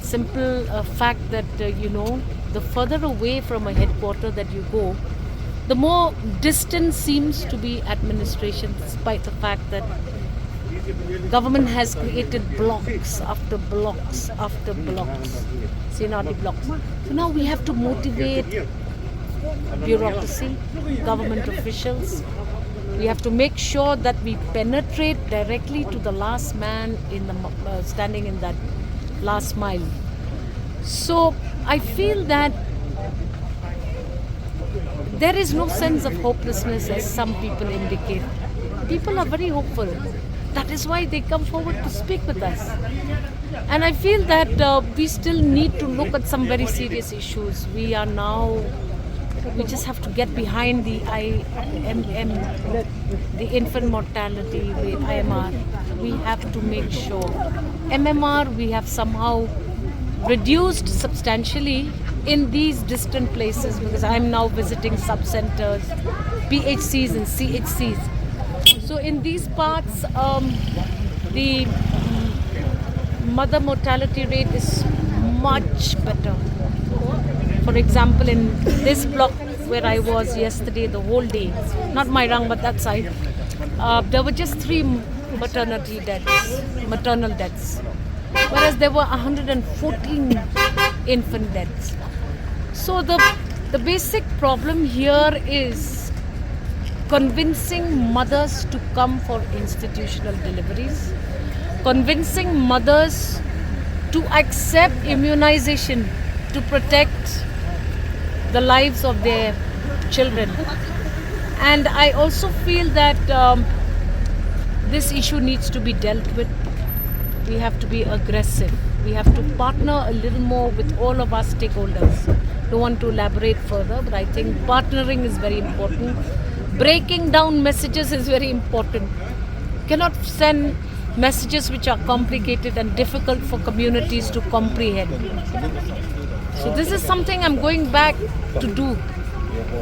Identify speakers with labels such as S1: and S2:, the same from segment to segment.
S1: simple fact that, the further away from a headquarter that you go, the more distant seems to be administration, despite the fact that government has created blocks after blocks after blocks, Senati blocks. So now we have to motivate bureaucracy, government officials. We have to make sure that we penetrate directly to the last man in the standing in that last mile. So I feel that there is no sense of hopelessness as some people indicate. People are very hopeful. That is why they come forward to speak with us. And I feel that we still need to look at some very serious issues. We just have to get behind the the infant mortality, the IMR. We have to make sure. MMR we have somehow reduced substantially in these distant places, because I'm now visiting sub-centers, PHCs and CHCs. So in these parts, the mother mortality rate is much better. For example, in this block where I was yesterday, the whole day, not my rang but that side, there were just 3 maternal deaths, whereas there were 114 infant deaths. So the basic problem here is convincing mothers to come for institutional deliveries, convincing mothers to accept immunization to protect the lives of their children. And I also feel that this issue needs to be dealt with. We have to be aggressive. We have to partner a little more with all of our stakeholders. Don't want to elaborate further, but I think partnering is very important. Breaking down messages is very important. You cannot send messages which are complicated and difficult for communities to comprehend. So this is something I'm going back to do.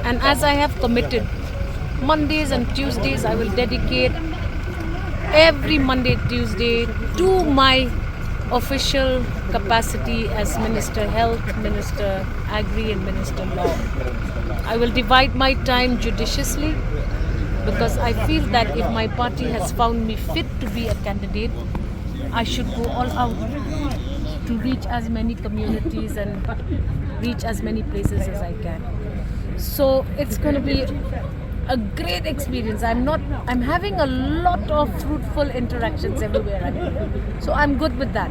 S1: And as I have committed, Mondays and Tuesdays I will dedicate every Monday, Tuesday to my official capacity as Minister Health, Minister Agri and Minister Law. I will divide my time judiciously, because I feel that if my party has found me fit to be a candidate, I should go all out to reach as many communities and reach as many places as I can. So it's going to be a great experience. I'm having a lot of fruitful interactions everywhere I go. So I'm good with that.